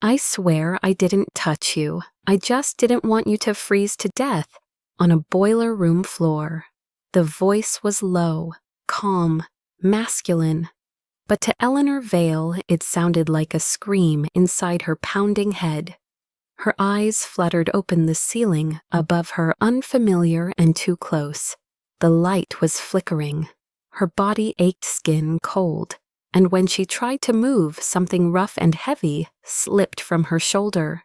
I swear I didn't touch you. I just didn't want you to freeze to death on a boiler room floor. The voice was low, calm, masculine, but to Eleanor Vale it sounded like a scream inside her pounding head. Her eyes fluttered open the ceiling above her, unfamiliar and too close. The light was flickering. Her body ached, skin cold, and when she tried to move, something rough and heavy slipped from her shoulder.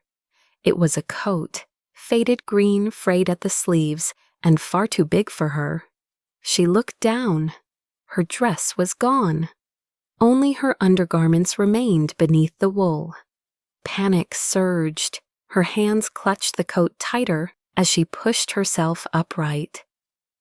It was a coat, faded green, frayed at the sleeves, and far too big for her. She looked down. Her dress was gone. Only her undergarments remained beneath the wool. Panic surged. Her hands clutched the coat tighter as she pushed herself upright.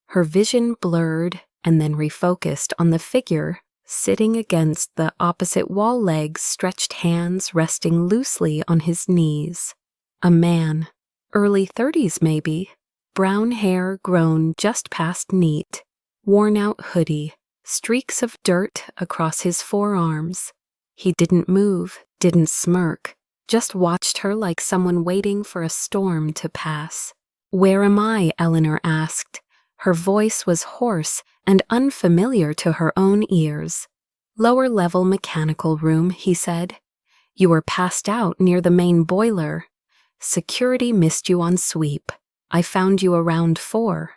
Her vision blurred and then refocused on the figure sitting against the opposite wall, legs stretched, hands resting loosely on his knees. A man, early 30s maybe, brown hair grown just past neat, worn-out hoodie, streaks of dirt across his forearms. He didn't move, didn't smirk, just watched her like someone waiting for a storm to pass. "Where am I?" Eleanor asked. Her voice was hoarse and unfamiliar to her own ears. "Lower-level mechanical room," he said. "You were passed out near the main boiler. Security missed you on sweep. I found you around 4.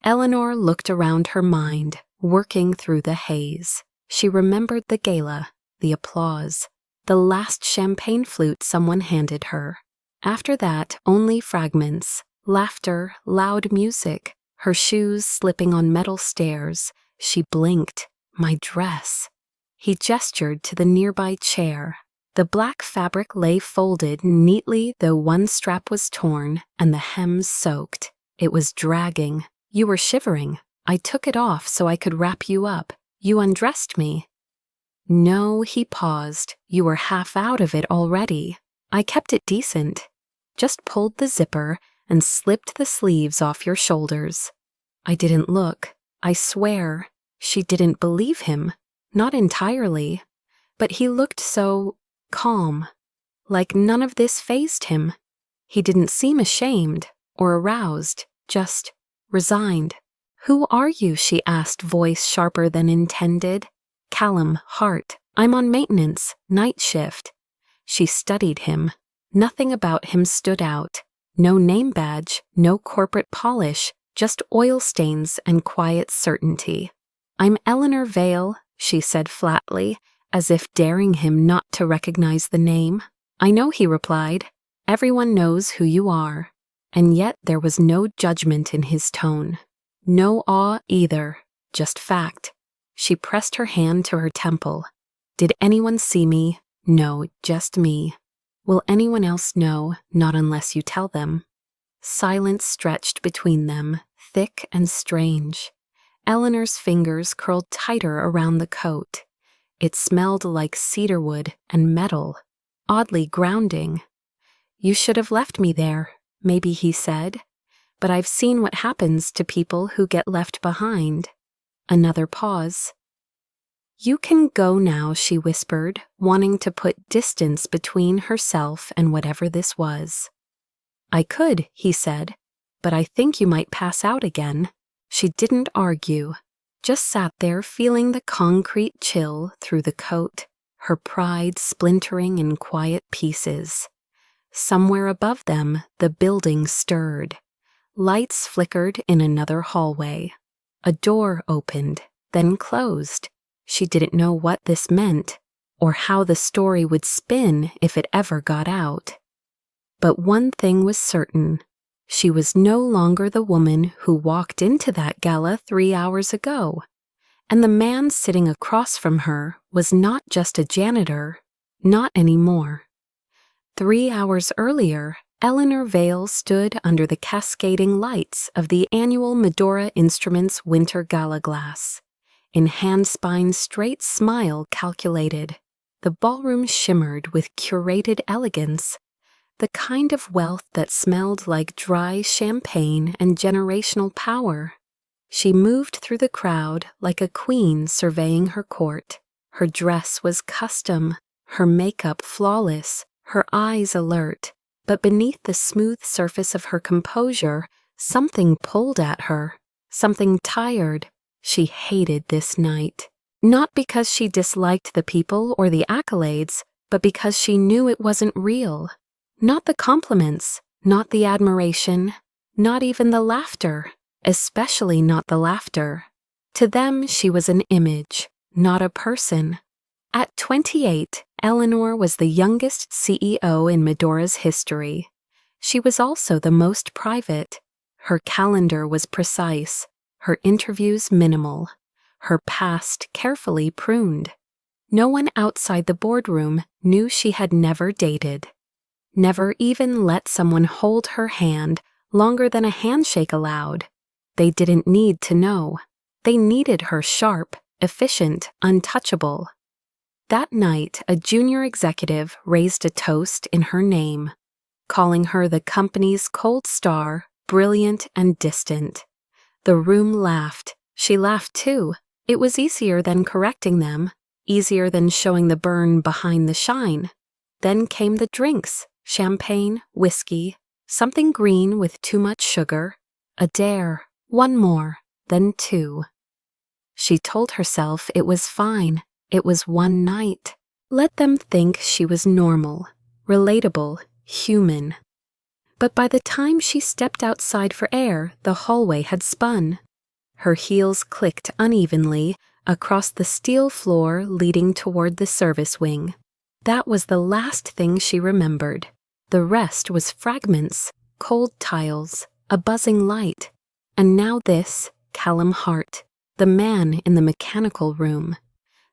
Eleanor looked around her mind, working through the haze. She remembered the gala, the applause, the last champagne flute someone handed her. After that, only fragments, laughter, loud music, her shoes slipping on metal stairs. She blinked. "My dress." He gestured to the nearby chair. The black fabric lay folded neatly, though one strap was torn and the hems soaked. It was dragging. "You were shivering. I took it off so I could wrap you up. You undressed me." "No," he paused. "You were half out of it already. I kept it decent. Just pulled the zipper and slipped the sleeves off your shoulders." I didn't look. I swear. She didn't believe him. Not entirely. But he looked so calm. Like none of this fazed him. He didn't seem ashamed or aroused, just resigned. "Who are you?" she asked, voice sharper than intended. "Callum, Hart. I'm on maintenance, night shift." She studied him. Nothing about him stood out. No name badge, no corporate polish, just oil stains and quiet certainty. "I'm Eleanor Vale," she said flatly, as if daring him not to recognize the name. "I know," he replied. "Everyone knows who you are." And yet there was no judgment in his tone. No awe either, just fact. She pressed her hand to her temple. "Did anyone see me?" "No, just me." "Will anyone else know?" "Not unless you tell them." Silence stretched between them, thick and strange. Eleanor's fingers curled tighter around the coat. It smelled like cedarwood and metal, oddly grounding. "You should have left me there," maybe he said. "But I've seen what happens to people who get left behind." Another pause. "You can go now," she whispered, wanting to put distance between herself and whatever this was. "I could," he said, "but I think you might pass out again." She didn't argue, just sat there feeling the concrete chill through the coat, her pride splintering in quiet pieces. Somewhere above them, the building stirred. Lights flickered in another hallway. A door opened, then closed. She didn't know what this meant, or how the story would spin if it ever got out. But one thing was certain. She was no longer the woman who walked into that gala 3 hours ago. And the man sitting across from her was not just a janitor, not anymore. 3 hours earlier, Eleanor Vale stood under the cascading lights of the annual Medora Instruments Winter Gala glass. In handspine's straight smile calculated, the ballroom shimmered with curated elegance, the kind of wealth that smelled like dry champagne and generational power. She moved through the crowd like a queen surveying her court. Her dress was custom, her makeup flawless, her eyes alert, but beneath the smooth surface of her composure, something pulled at her, something tired. She hated this night. Not because she disliked the people or the accolades, but because she knew it wasn't real. Not the compliments, not the admiration, not even the laughter, especially not the laughter. To them, she was an image, not a person. At 28, Eleanor was the youngest CEO in Medora's history. She was also the most private. Her calendar was precise, her interviews minimal, her past carefully pruned. No one outside the boardroom knew she had never dated. Never even let someone hold her hand longer than a handshake allowed. They didn't need to know. They needed her sharp, efficient, untouchable. That night, a junior executive raised a toast in her name, calling her the company's cold star, brilliant and distant. The room laughed. She laughed too. It was easier than correcting them, easier than showing the burn behind the shine. Then came the drinks, champagne, whiskey, something green with too much sugar, a dare, one more, then two. She told herself it was fine. It was one night. Let them think she was normal, relatable, human. But by the time she stepped outside for air, the hallway had spun. Her heels clicked unevenly across the steel floor leading toward the service wing. That was the last thing she remembered. The rest was fragments, cold tiles, a buzzing light. And now this, Callum Hart, the man in the mechanical room.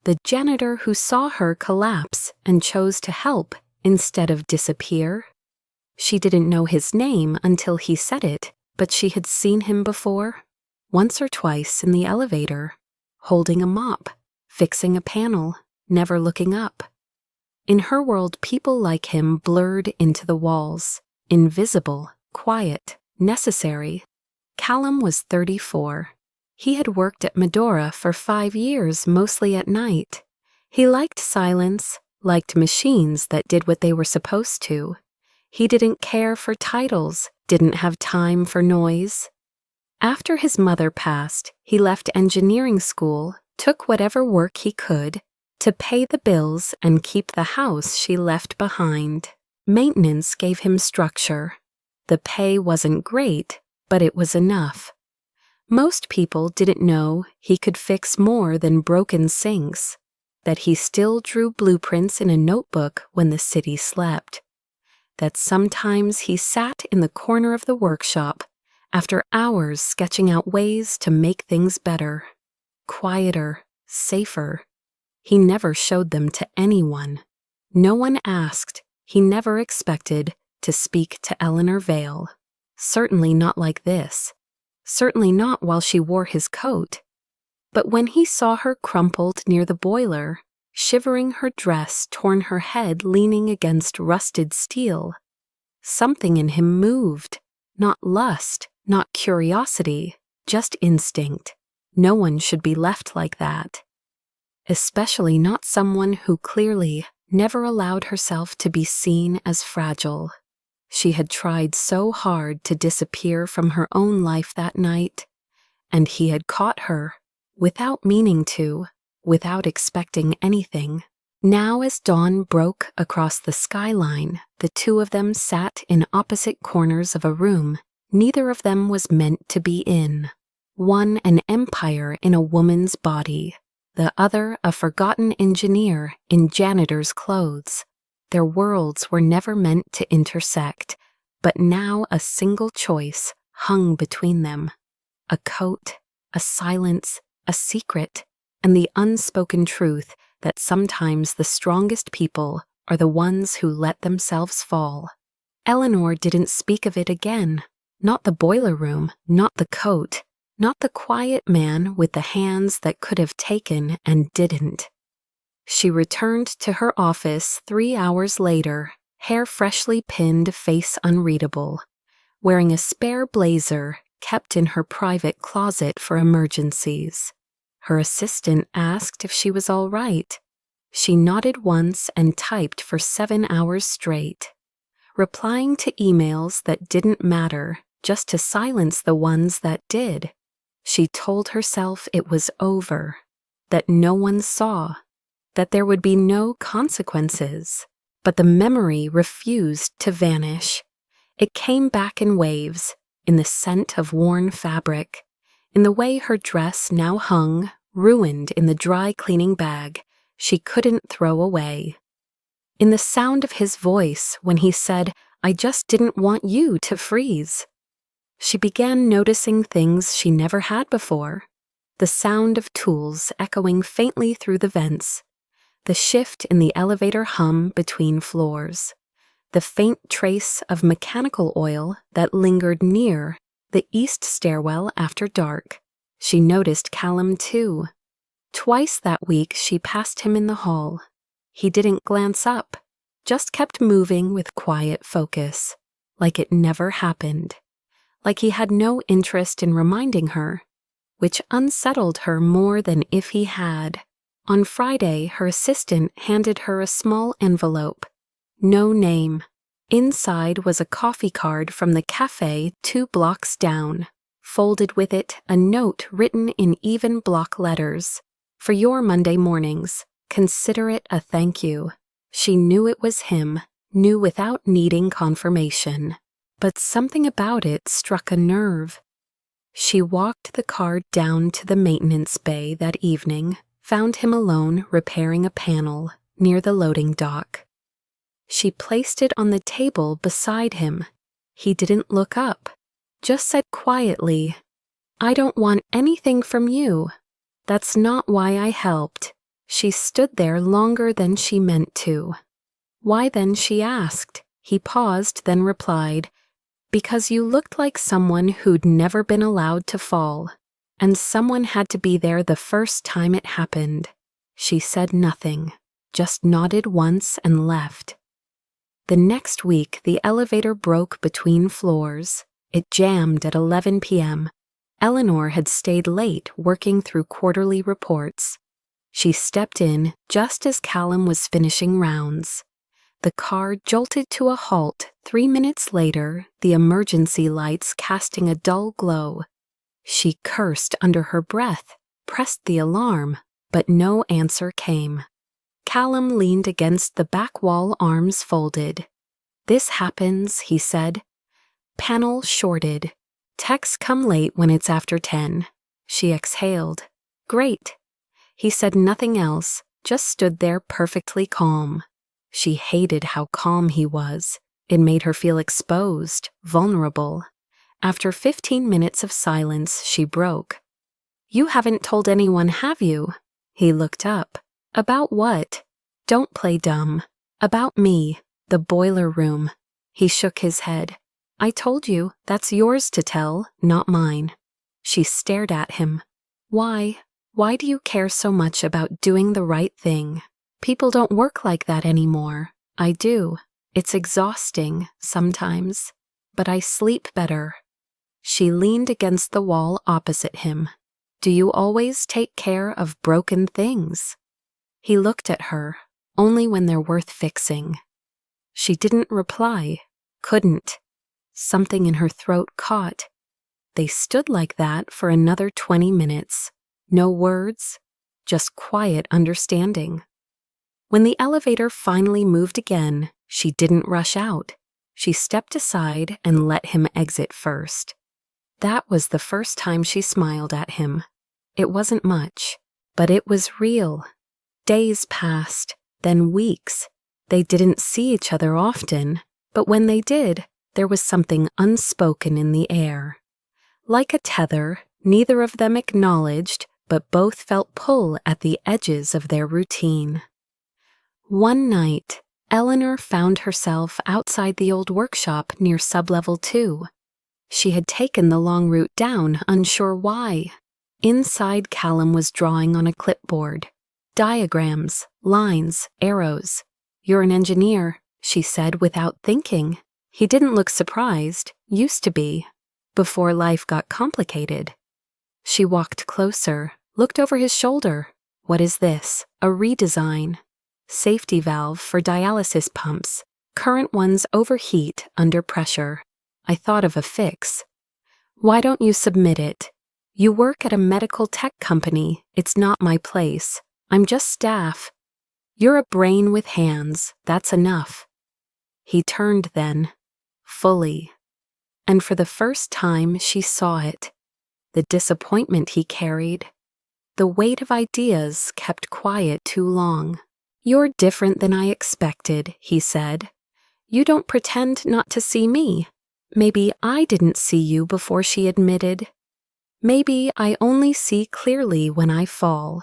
The janitor who saw her collapse and chose to help instead of disappear. She didn't know his name until he said it, but she had seen him before, once or twice in the elevator, holding a mop, fixing a panel, never looking up. In her world, people like him blurred into the walls, invisible, quiet, necessary. Callum was 34. He had worked at Medora for 5 years, mostly at night. He liked silence, liked machines that did what they were supposed to. He didn't care for titles, didn't have time for noise. After his mother passed, he left engineering school, took whatever work he could, to pay the bills and keep the house she left behind. Maintenance gave him structure. The pay wasn't great, but it was enough. Most people didn't know he could fix more than broken sinks, that he still drew blueprints in a notebook when the city slept, that sometimes he sat in the corner of the workshop after hours sketching out ways to make things better, quieter, safer. He never showed them to anyone. No one asked. He never expected to speak to Eleanor Vale. Certainly not like this. Certainly not while she wore his coat. But when he saw her crumpled near the boiler, shivering her dress, torn her head leaning against rusted steel, something in him moved. Not lust, not curiosity, just instinct. No one should be left like that. Especially not someone who clearly never allowed herself to be seen as fragile. She had tried so hard to disappear from her own life that night, and he had caught her, without meaning to, without expecting anything. Now as dawn broke across the skyline, the two of them sat in opposite corners of a room neither of them was meant to be in. One an empire in a woman's body, the other a forgotten engineer in janitor's clothes. Their worlds were never meant to intersect, but now a single choice hung between them. A coat, a silence, a secret, and the unspoken truth that sometimes the strongest people are the ones who let themselves fall. Eleanor didn't speak of it again. Not the boiler room, not the coat, not the quiet man with the hands that could have taken and didn't. She returned to her office 3 hours later, hair freshly pinned, face unreadable, wearing a spare blazer kept in her private closet for emergencies. Her assistant asked if she was all right. She nodded once and typed for 7 hours straight, replying to emails that didn't matter just to silence the ones that did. She told herself it was over, that no one saw, that there would be no consequences. But the memory refused to vanish. It came back in waves, in the scent of worn fabric, in the way her dress now hung, ruined in the dry cleaning bag she couldn't throw away, in the sound of his voice when he said, "I just didn't want you to freeze." She began noticing things she never had before, the sound of tools echoing faintly through the vents, the shift in the elevator hum between floors, the faint trace of mechanical oil that lingered near the east stairwell after dark. She noticed Callum too. Twice that week she passed him in the hall. He didn't glance up, just kept moving with quiet focus, like it never happened, like he had no interest in reminding her, which unsettled her more than if he had. On Friday, her assistant handed her a small envelope. No name. Inside was a coffee card from the cafe 2 blocks down. Folded with it, a note written in even block letters. "For your Monday mornings, consider it a thank you." She knew it was him, knew without needing confirmation. But something about it struck a nerve. She walked the card down to the maintenance bay that evening, found him alone repairing a panel near the loading dock. She placed it on the table beside him. He didn't look up, just said quietly, "I don't want anything from you. That's not why I helped." She stood there longer than she meant to. "Why then?" she asked. He paused, then replied, "Because you looked like someone who'd never been allowed to fall. And someone had to be there the first time it happened." She said nothing, just nodded once and left. The next week, the elevator broke between floors. It jammed at 11 p.m. Eleanor had stayed late working through quarterly reports. She stepped in just as Callum was finishing rounds. The car jolted to a halt 3 minutes later, the emergency lights casting a dull glow. She cursed under her breath, pressed the alarm, but no answer came. Callum leaned against the back wall, arms folded. "This happens," he said. "Panel shorted. Techs come late when it's after 10. She exhaled. "Great." He said nothing else, just stood there perfectly calm. She hated how calm he was. It made her feel exposed, vulnerable. After 15 minutes of silence, she broke. "You haven't told anyone, have you?" He looked up. "About what?" "Don't play dumb." "About me, the boiler room." He shook his head. "I told you, that's yours to tell, not mine." She stared at him. "Why? Why do you care so much about doing the right thing? People don't work like that anymore. I do. It's exhausting, sometimes. But I sleep better." She leaned against the wall opposite him. "Do you always take care of broken things?" He looked at her, only when they're worth fixing. She didn't reply, couldn't. Something in her throat caught. They stood like that for another 20 minutes. No words, just quiet understanding. When the elevator finally moved again, she didn't rush out. She stepped aside and let him exit first. That was the first time she smiled at him. It wasn't much, but it was real. Days passed, then weeks. They didn't see each other often, but when they did, there was something unspoken in the air. Like a tether, neither of them acknowledged, but both felt pull at the edges of their routine. One night, Eleanor found herself outside the old workshop near sublevel 2. She had taken the long route down, unsure why. Inside, Callum was drawing on a clipboard. Diagrams, lines, arrows. "You're an engineer," she said without thinking. He didn't look surprised, used to be, before life got complicated. She walked closer, looked over his shoulder. "What is this? A redesign?" Safety valve for dialysis pumps. Current ones overheat under pressure. I thought of a fix. Why don't you submit it? You work at a medical tech company. It's not my place. I'm just staff. You're a brain with hands. That's enough. He turned then, fully. And for the first time she saw it. The disappointment he carried. The weight of ideas kept quiet too long. You're different than I expected, he said. You don't pretend not to see me. Maybe I didn't see you before, she admitted. Maybe I only see clearly when I fall.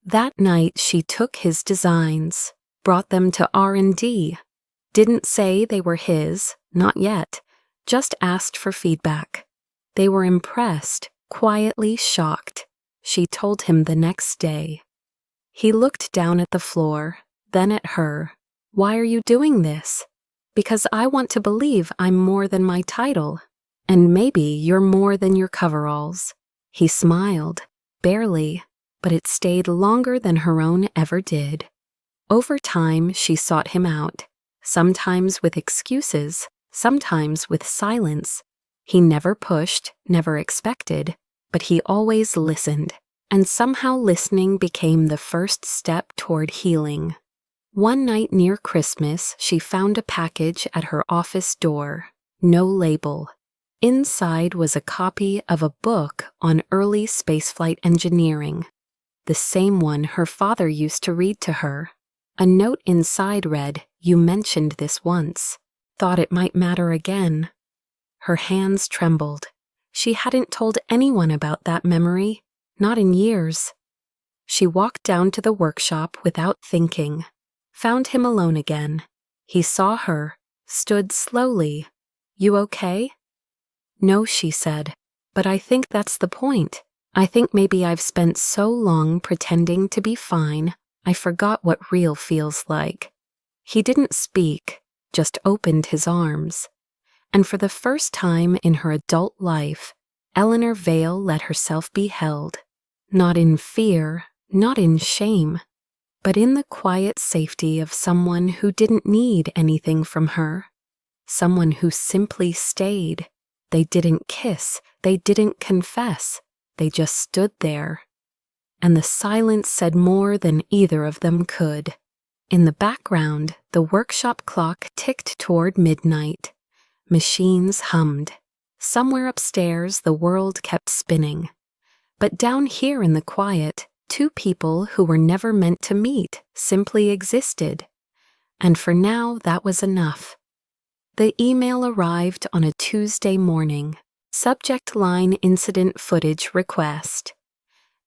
That night she took his designs, brought them to R&D. Didn't say they were his, not yet, just asked for feedback. They were impressed, quietly shocked. She told him the next day. He looked down at the floor, then at her. Why are you doing this? Because I want to believe I'm more than my title. And maybe you're more than your coveralls. He smiled, barely, but it stayed longer than her own ever did. Over time, she sought him out, sometimes with excuses, sometimes with silence. He never pushed, never expected, but he always listened, and somehow listening became the first step toward healing. One night near Christmas, she found a package at her office door, no label. Inside was a copy of a book on early spaceflight engineering, the same one her father used to read to her. A note inside read, "You mentioned this once. Thought it might matter again." Her hands trembled. She hadn't told anyone about that memory, not in years. She walked down to the workshop without thinking. Found him alone again. He saw her, stood slowly. "You okay?" "No," she said, "but I think that's the point. I think maybe I've spent so long pretending to be fine, I forgot what real feels like." He didn't speak, just opened his arms. And for the first time in her adult life, Eleanor Vale let herself be held. Not in fear, not in shame, but in the quiet safety of someone who didn't need anything from her. Someone who simply stayed. They didn't kiss, they didn't confess, they just stood there. And the silence said more than either of them could. In the background, the workshop clock ticked toward midnight. Machines hummed. Somewhere upstairs, the world kept spinning. But down here in the quiet, two people who were never meant to meet simply existed. And for now, that was enough. The email arrived on a Tuesday morning. Subject line incident footage request.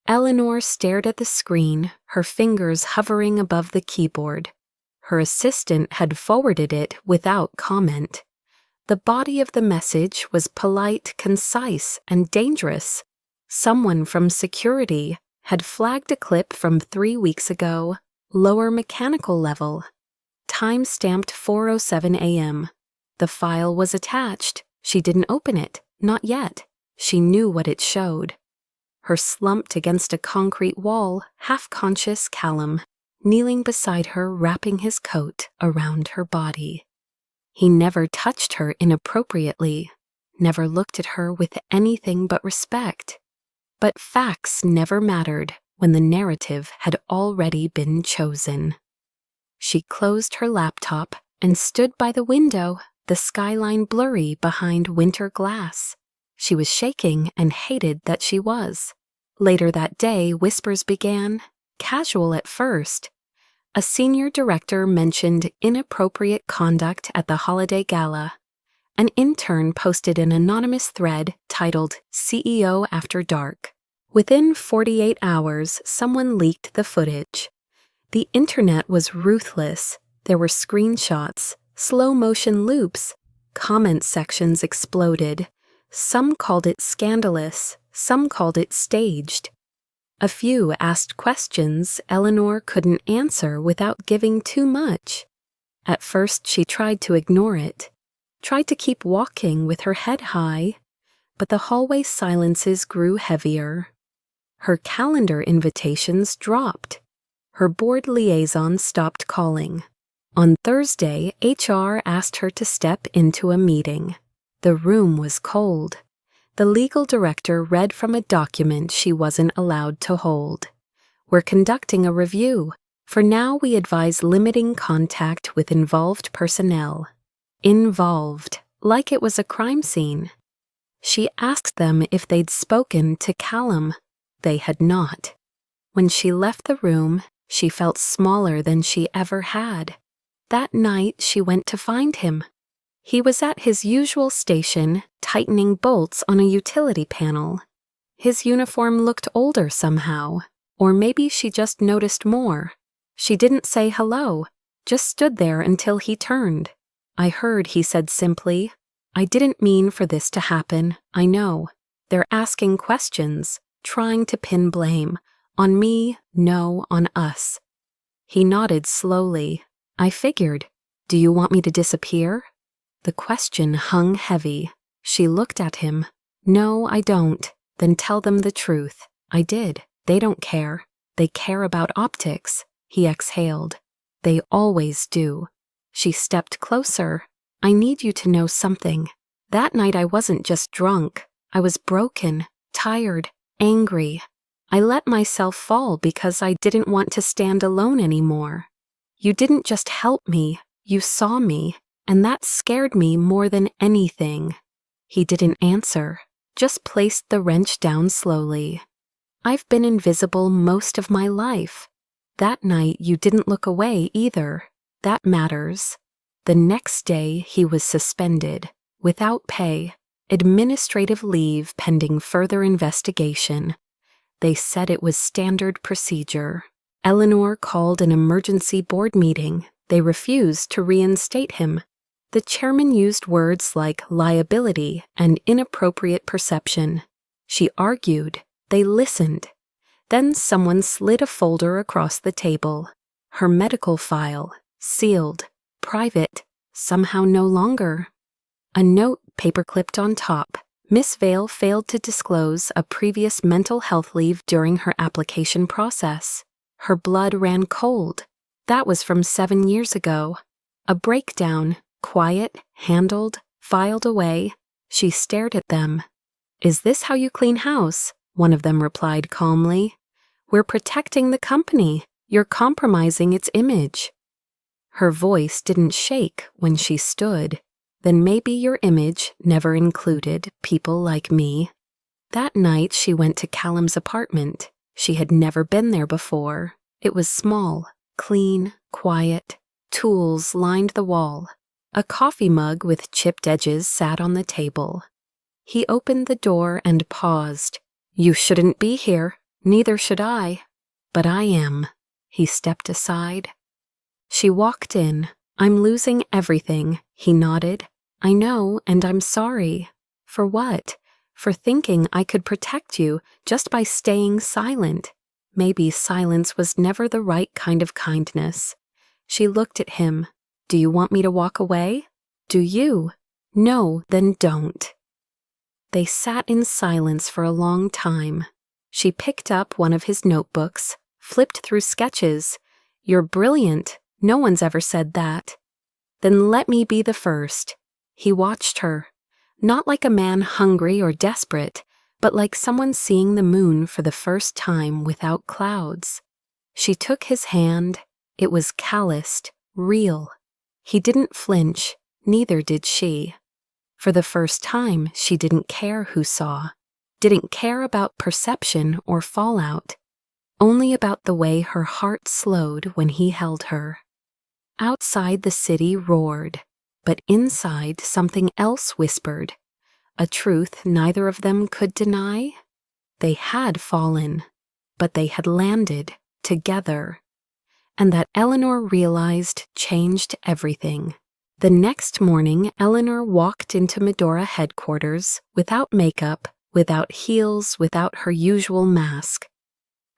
Eleanor stared at the screen, her fingers hovering above the keyboard. Her assistant had forwarded it without comment. The body of the message was polite, concise, and dangerous. Someone from security had flagged a clip from 3 weeks ago, lower mechanical level. Time-stamped 4:07 a.m. The file was attached. She didn't open it, not yet. She knew what it showed. Her slumped against a concrete wall, half-conscious Callum, kneeling beside her, wrapping his coat around her body. He never touched her inappropriately, never looked at her with anything but respect. But facts never mattered when the narrative had already been chosen. She closed her laptop and stood by the window, the skyline blurry behind winter glass. She was shaking and hated that she was. Later that day, whispers began, casual at first. A senior director mentioned inappropriate conduct at the holiday gala. An intern posted an anonymous thread titled CEO After Dark. Within 48 hours, someone leaked the footage. The internet was ruthless. There were screenshots, slow-motion loops. Comment sections exploded. Some called it scandalous, some called it staged. A few asked questions Eleanor couldn't answer without giving too much. At first she tried to ignore it, tried to keep walking with her head high, but the hallway silences grew heavier. Her calendar invitations dropped. Her board liaison stopped calling. On Thursday, HR asked her to step into a meeting. The room was cold. The legal director read from a document she wasn't allowed to hold. We're conducting a review. For now, we advise limiting contact with involved personnel. Involved, like it was a crime scene. She asked them if they'd spoken to Callum. They had not. When she left the room, she felt smaller than she ever had. That night, she went to find him. He was at his usual station, tightening bolts on a utility panel. His uniform looked older somehow, or maybe she just noticed more. She didn't say hello, just stood there until he turned. I heard he said simply, "I didn't mean for this to happen, I know. They're asking questions, trying to pin blame. On me, no, on us." He nodded slowly. I figured, "Do you want me to disappear?" The question hung heavy. She looked at him. "No, I don't." "Then tell them the truth." I did. "They don't care. They care about optics." He exhaled. "They always do." She stepped closer. "I need you to know something. That night I wasn't just drunk. I was broken, tired, angry. I let myself fall because I didn't want to stand alone anymore. You didn't just help me, you saw me, and that scared me more than anything." He didn't answer, just placed the wrench down slowly. "I've been invisible most of my life. That night you didn't look away either. That matters." The next day he was suspended, without pay, administrative leave pending further investigation. They said it was standard procedure. Eleanor called an emergency board meeting. They refused to reinstate him. The chairman used words like liability and inappropriate perception. She argued. They listened. Then someone slid a folder across the table. Her medical file, sealed, private, somehow no longer. A note paperclipped on top. Miss Vale failed to disclose a previous mental health leave during her application process. Her blood ran cold. That was from 7 years ago. A breakdown, quiet, handled, filed away. She stared at them. "Is this how you clean house?" One of them replied calmly. "We're protecting the company. You're compromising its image." Her voice didn't shake when she stood. "Then maybe your image never included people like me." That night she went to Callum's apartment. She had never been there before. It was small, clean, quiet. Tools lined the wall. A coffee mug with chipped edges sat on the table. He opened the door and paused. "You shouldn't be here. Neither should I." "But I am." He stepped aside. She walked in. "I'm losing everything." He nodded. "I know, and I'm sorry." "For what?" "For thinking I could protect you just by staying silent." Maybe silence was never the right kind of kindness. She looked at him. "Do you want me to walk away?" "Do you?" "No, then don't." They sat in silence for a long time. She picked up one of his notebooks, flipped through sketches. "You're brilliant. No one's ever said that." "Then let me be the first." He watched her, not like a man hungry or desperate, but like someone seeing the moon for the first time without clouds. She took his hand. It was calloused, real. He didn't flinch, neither did she. For the first time, she didn't care who saw, didn't care about perception or fallout, only about the way her heart slowed when he held her. Outside the city roared, but inside something else whispered, a truth neither of them could deny. They had fallen, but they had landed together. And that Eleanor realized changed everything. The next morning, Eleanor walked into Medora headquarters without makeup, without heels, without her usual mask.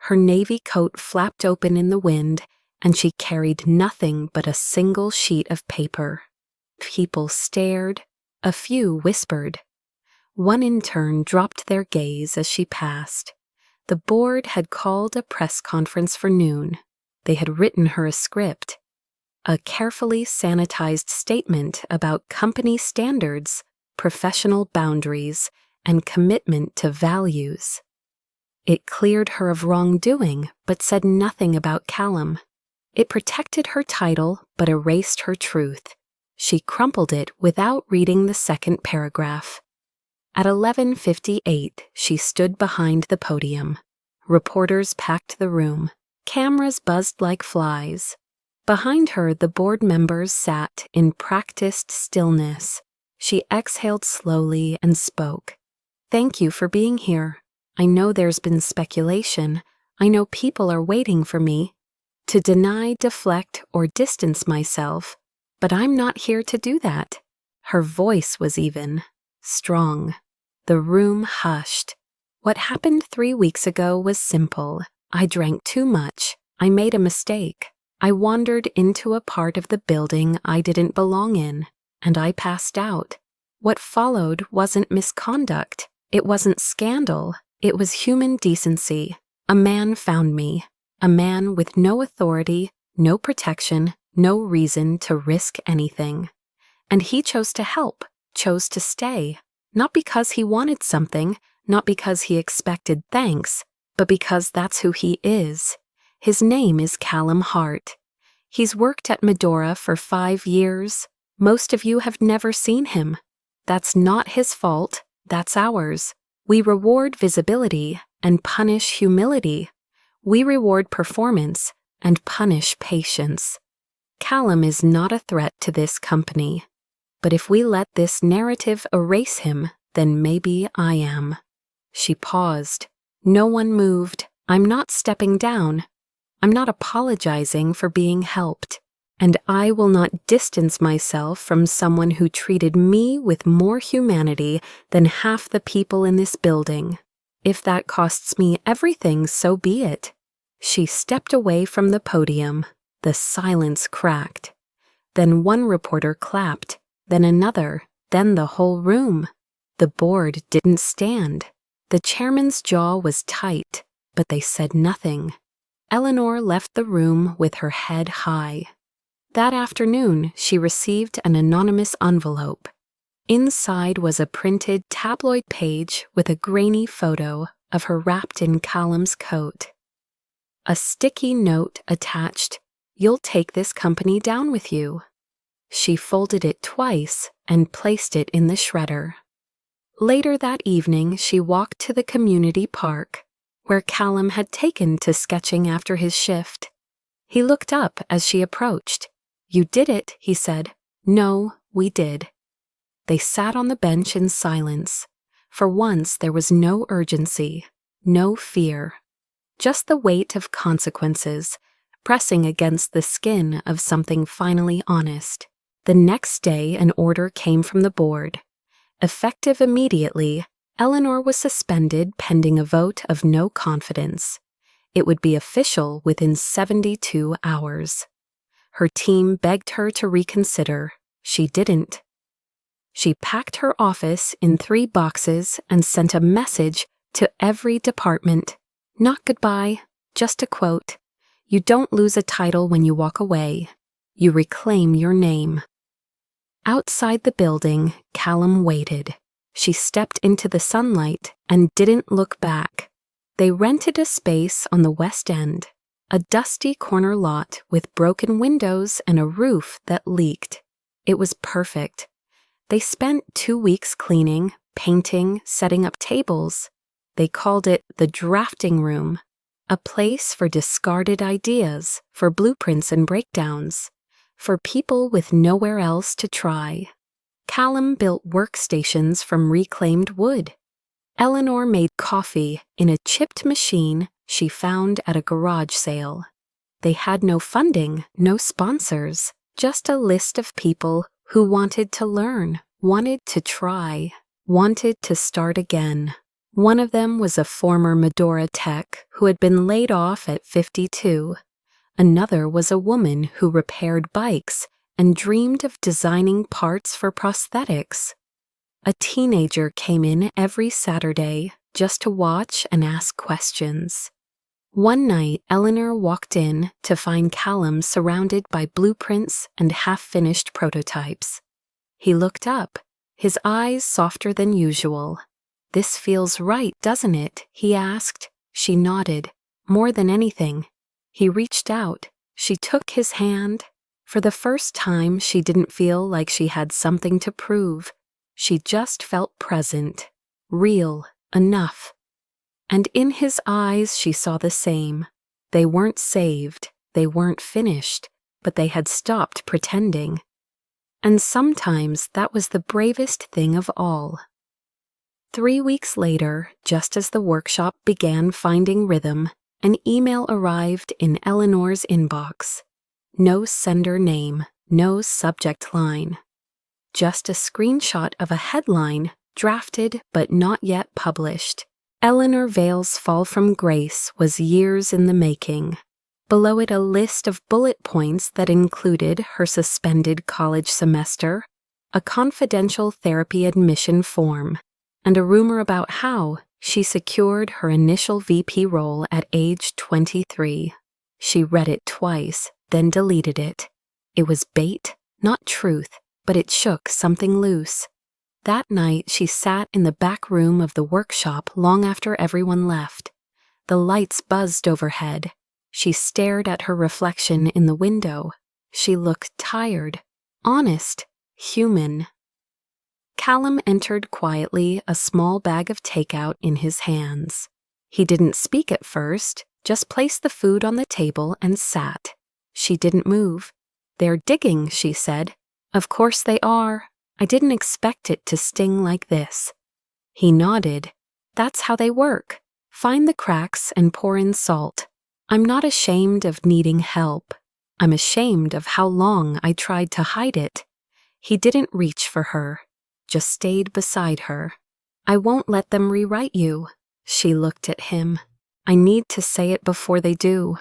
Her navy coat flapped open in the wind, and she carried nothing but a single sheet of paper. People stared. A few whispered. One intern dropped their gaze as she passed. The board had called a press conference for noon. They had written her a script, a carefully sanitized statement about company standards, professional boundaries, and commitment to values. It cleared her of wrongdoing, but said nothing about Callum. It protected her title, but erased her truth. She crumpled it without reading the second paragraph. At 11:58, she stood behind the podium. Reporters packed the room. Cameras buzzed like flies. Behind her, the board members sat in practiced stillness. She exhaled slowly and spoke. "Thank you for being here. I know there's been speculation. I know people are waiting for me to deny, deflect, or distance myself, but I'm not here to do that." Her voice was even, strong. The room hushed. What happened 3 weeks ago was simple. I drank too much. I made a mistake. I wandered into a part of the building I didn't belong in, and I passed out. What followed wasn't misconduct. It wasn't scandal. It was human decency. A man found me. A man with no authority, no protection, no reason to risk anything. And he chose to help, chose to stay. Not because he wanted something, not because he expected thanks, but because that's who he is. His name is Callum Hart. He's worked at Medora for 5 years. Most of you have never seen him. That's not his fault, that's ours. We reward visibility and punish humility. We reward performance and punish patience. Callum is not a threat to this company. But if we let this narrative erase him, then maybe I am. She paused. No one moved. I'm not stepping down. I'm not apologizing for being helped. And I will not distance myself from someone who treated me with more humanity than half the people in this building. If that costs me everything, so be it. She stepped away from the podium. The silence cracked. Then one reporter clapped, then another, then the whole room. The board didn't stand. The chairman's jaw was tight, but they said nothing. Eleanor left the room with her head high. That afternoon, she received an anonymous envelope. Inside was a printed tabloid page with a grainy photo of her wrapped in Callum's coat. A sticky note attached, "You'll take this company down with you." She folded it twice and placed it in the shredder. Later that evening, she walked to the community park, where Callum had taken to sketching after his shift. He looked up as she approached. "You did it," he said. "No, we did." They sat on the bench in silence. For once, there was no urgency, no fear, just the weight of consequences pressing against the skin of something finally honest. The next day, an order came from the board. Effective immediately, Eleanor was suspended pending a vote of no confidence. It would be official within 72 hours. Her team begged her to reconsider. She didn't. She packed her office in 3 boxes and sent a message to every department. Not goodbye, just a quote. "You don't lose a title when you walk away. You reclaim your name." Outside the building, Callum waited. She stepped into the sunlight and didn't look back. They rented a space on the West End, a dusty corner lot with broken windows and a roof that leaked. It was perfect. They spent 2 weeks cleaning, painting, setting up tables. They called it the drafting room, a place for discarded ideas, for blueprints and breakdowns, for people with nowhere else to try. Callum built workstations from reclaimed wood. Eleanor made coffee in a chipped machine she found at a garage sale. They had no funding, no sponsors, just a list of people who wanted to learn, wanted to try, wanted to start again. One of them was a former Medora tech who had been laid off at 52. Another was a woman who repaired bikes and dreamed of designing parts for prosthetics. A teenager came in every Saturday just to watch and ask questions. One night, Eleanor walked in to find Callum surrounded by blueprints and half-finished prototypes. He looked up, his eyes softer than usual. "This feels right, doesn't it?" he asked. She nodded. More than anything. He reached out. She took his hand. For the first time, she didn't feel like she had something to prove. She just felt present, real, enough. And in his eyes, she saw the same. They weren't saved, they weren't finished, but they had stopped pretending. And sometimes that was the bravest thing of all. 3 weeks later, just as the workshop began finding rhythm, an email arrived in Eleanor's inbox. No sender name, no subject line. Just a screenshot of a headline, drafted but not yet published. Eleanor Vale's fall from grace was years in the making. Below it, a list of bullet points that included her suspended college semester, a confidential therapy admission form, and a rumor about how she secured her initial VP role at age 23. She read it twice, then deleted it. It was bait, not truth, but it shook something loose. That night, she sat in the back room of the workshop long after everyone left. The lights buzzed overhead. She stared at her reflection in the window. She looked tired, honest, human. Callum entered quietly, a small bag of takeout in his hands. He didn't speak at first, just placed the food on the table and sat. She didn't move. "They're digging," she said. "Of course they are. I didn't expect it to sting like this." He nodded. "That's how they work. Find the cracks and pour in salt. I'm not ashamed of needing help. I'm ashamed of how long I tried to hide it." He didn't reach for her, just stayed beside her. "I won't let them rewrite you." She looked at him. "I need to say it before they do."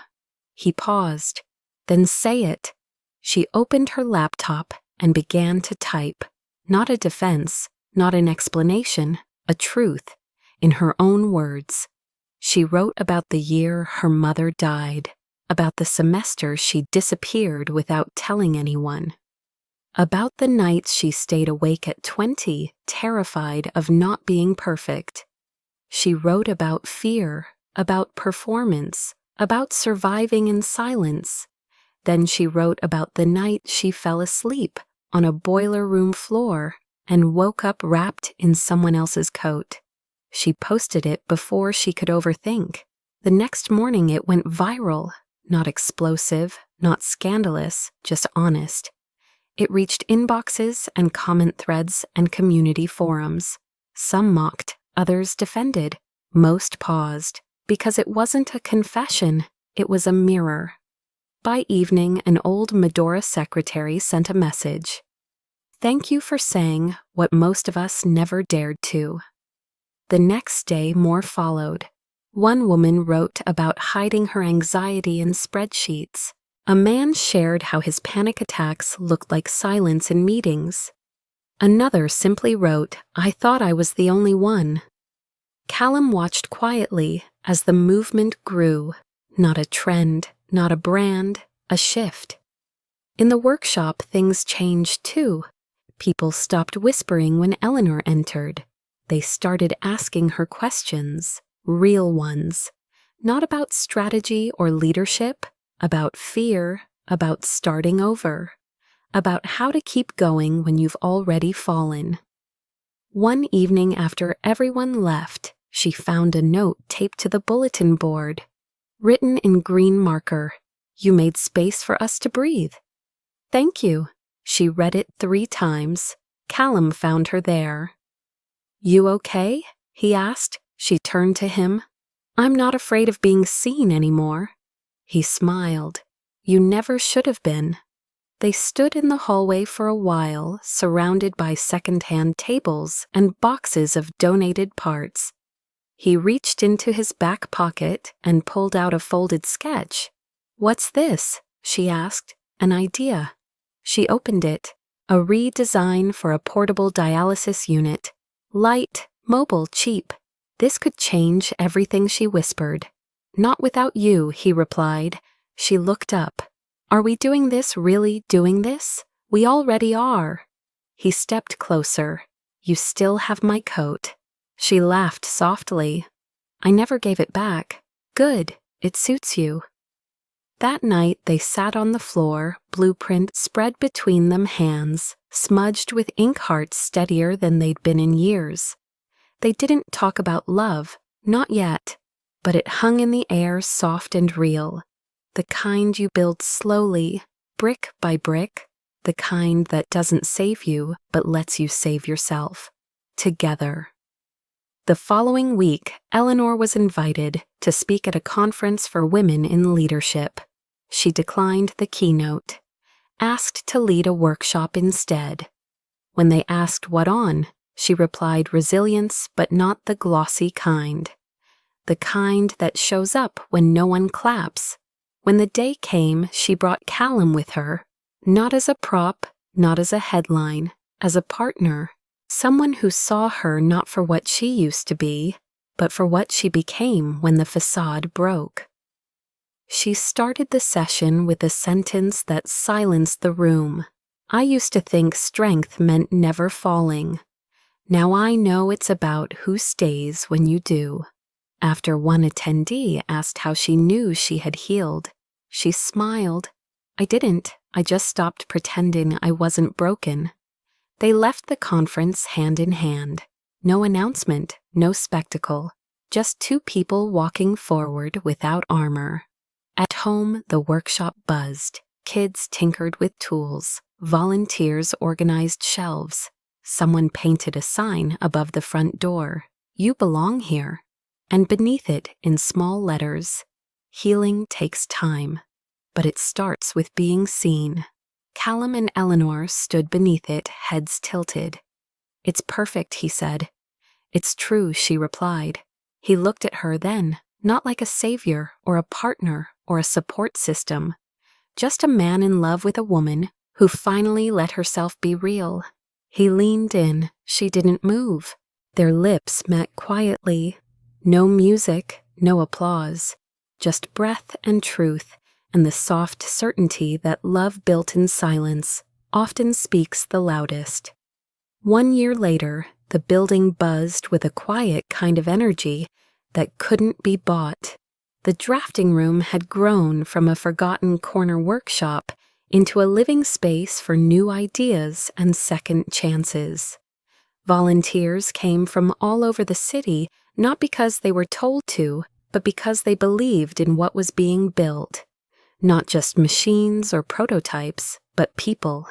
He paused. "Then say it." She opened her laptop and began to type. Not a defense, not an explanation, a truth, in her own words. She wrote about the year her mother died, about the semester she disappeared without telling anyone, about the nights she stayed awake at 20, terrified of not being perfect. She wrote about fear, about performance, about surviving in silence. Then she wrote about the night she fell asleep on a boiler room floor and woke up wrapped in someone else's coat. She posted it before she could overthink. The next morning it went viral, not explosive, not scandalous, just honest. It reached inboxes and comment threads and community forums. Some mocked, others defended, most paused, because it wasn't a confession, it was a mirror. By evening, an old Medora secretary sent a message. "Thank you for saying what most of us never dared to." The next day, more followed. One woman wrote about hiding her anxiety in spreadsheets. A man shared how his panic attacks looked like silence in meetings. Another simply wrote, "I thought I was the only one." Callum watched quietly as the movement grew. Not a trend, not a brand, a shift. In the workshop, things changed too. People stopped whispering when Eleanor entered. They started asking her questions, real ones, not about strategy or leadership, about fear, about starting over, about how to keep going when you've already fallen. One evening after everyone left, she found a note taped to the bulletin board. Written in green marker, "You made space for us to breathe." "Thank you." She read it 3 times. Callum found her there. "You okay?" he asked. She turned to him. "I'm not afraid of being seen anymore." He smiled. "You never should have been." They stood in the hallway for a while, surrounded by second-hand tables and boxes of donated parts. He reached into his back pocket and pulled out a folded sketch. "What's this?" she asked. "An idea." She opened it. A redesign for a portable dialysis unit. Light, mobile, cheap. This could change everything, she whispered. Not without you, he replied. She looked up. Are we doing this, really doing this? We already are. He stepped closer. You still have my coat. She laughed softly. I never gave it back. Good, it suits you. That night they sat on the floor, blueprint spread between them, hands smudged with ink, hearts steadier than they'd been in years. They didn't talk about love, not yet, but it hung in the air, soft and real. The kind you build slowly, brick by brick, the kind that doesn't save you but lets you save yourself. Together. The following week, Eleanor was invited to speak at a conference for women in leadership. She declined the keynote, asked to lead a workshop instead. When they asked what on, she replied resilience, but not the glossy kind. The kind that shows up when no one claps. When the day came, she brought Callum with her, not as a prop, not as a headline, as a partner, someone who saw her not for what she used to be, but for what she became when the facade broke. She started the session with a sentence that silenced the room. I used to think strength meant never falling. Now I know it's about who stays when you do. After one attendee asked how she knew she had healed, she smiled. I didn't. I just stopped pretending I wasn't broken. They left the conference hand in hand. No announcement, no spectacle. Just two people walking forward without armor. At home, the workshop buzzed. Kids tinkered with tools. Volunteers organized shelves. Someone painted a sign above the front door. You belong here. And beneath it, in small letters, healing takes time, but it starts with being seen. Callum and Eleanor stood beneath it, heads tilted. It's perfect, he said. It's true, she replied. He looked at her then, not like a savior or a partner or a support system, just a man in love with a woman who finally let herself be real. He leaned in. She didn't move. Their lips met quietly. No music, no applause, just breath and truth and the soft certainty that love built in silence often speaks the loudest. 1 year later, the building buzzed with a quiet kind of energy that couldn't be bought. The drafting room had grown from a forgotten corner workshop into a living space for new ideas and second chances. Volunteers came from all over the city, not because they were told to, but because they believed in what was being built. Not just machines or prototypes, but people.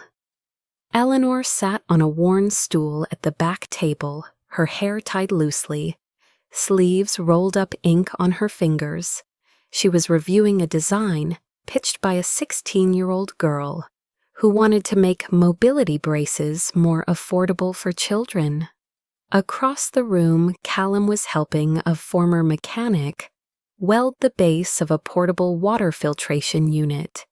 Eleanor sat on a worn stool at the back table, her hair tied loosely, sleeves rolled up, ink on her fingers. She was reviewing a design pitched by a 16-year-old girl who wanted to make mobility braces more affordable for children. Across the room, Callum was helping a former mechanic weld the base of a portable water filtration unit.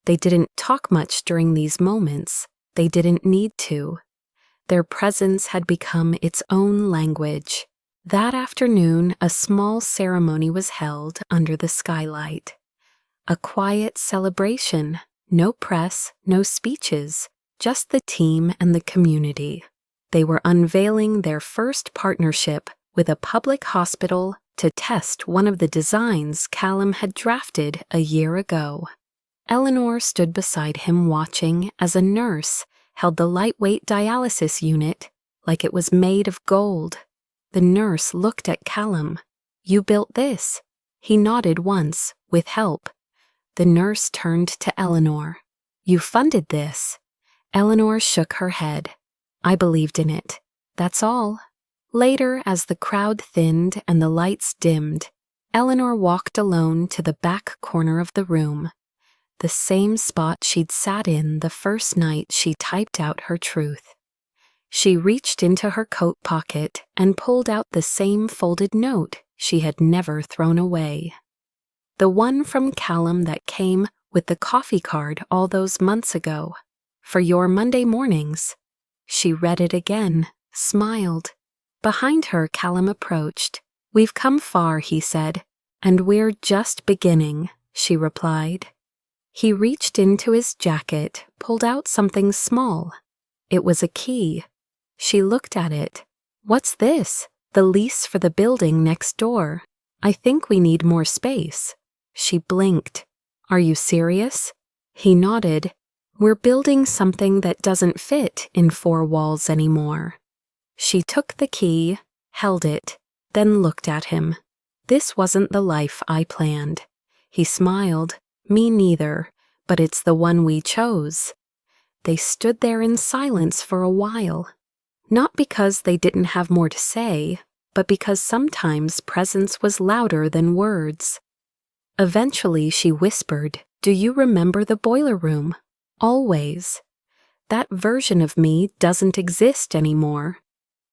They didn't talk much during these moments. They didn't need to. Their presence had become its own language. That afternoon, a small ceremony was held under the skylight. A quiet celebration. No press, no speeches, just the team and the community. They were unveiling their first partnership with a public hospital to test one of the designs Callum had drafted a year ago. Eleanor stood beside him watching as a nurse held the lightweight dialysis unit like it was made of gold. The nurse looked at Callum. You built this. He nodded once, with help. The nurse turned to Eleanor. You funded this. Eleanor shook her head. I believed in it. That's all. Later, as the crowd thinned and the lights dimmed, Eleanor walked alone to the back corner of the room, the same spot she'd sat in the first night she typed out her truth. She reached into her coat pocket and pulled out the same folded note she had never thrown away. The one from Callum that came with the coffee card all those months ago. For your Monday mornings. She read it again, smiled. Behind her, Callum approached. We've come far, he said. "And we're just beginning," she replied. He reached into his jacket, pulled out something small. It was a key. She looked at it. "What's this?" "The lease for the building next door. I think we need more space." She blinked. "Are you serious?" He nodded. "We're building something that doesn't fit in 4 walls anymore." She took the key, held it, then looked at him. "This wasn't the life I planned." He smiled. "Me neither, but it's the one we chose." They stood there in silence for a while. Not because they didn't have more to say, but because sometimes presence was louder than words. Eventually she whispered, "Do you remember the boiler room?" "Always." "That version of me doesn't exist anymore."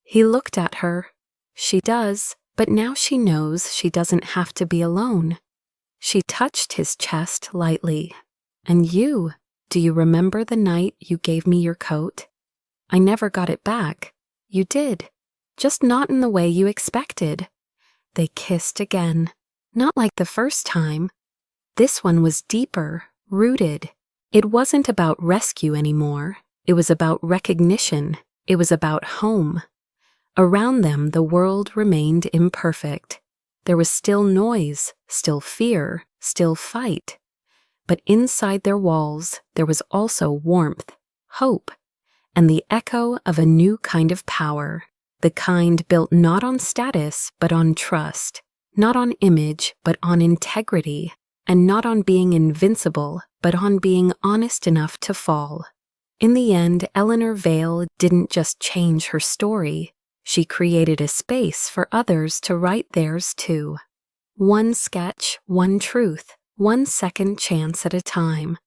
He looked at her. "She does, but now she knows she doesn't have to be alone." She touched his chest lightly. "And you, do you remember the night you gave me your coat?" "I never got it back." "You did, just not in the way you expected." They kissed again. Not like the first time. This one was deeper, rooted. It wasn't about rescue anymore. It was about recognition. It was about home. Around them, the world remained imperfect. There was still noise, still fear, still fight. But inside their walls, there was also warmth, hope, and the echo of a new kind of power. The kind built not on status, but on trust. Not on image, but on integrity. And not on being invincible, but on being honest enough to fall. In the end, Eleanor Vale didn't just change her story. She created a space for others to write theirs too. One sketch, one truth, one second chance at a time.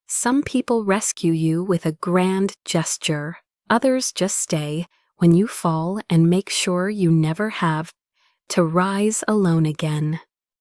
Some people rescue you with a grand gesture. Others just stay when you fall and make sure you never have to rise alone again.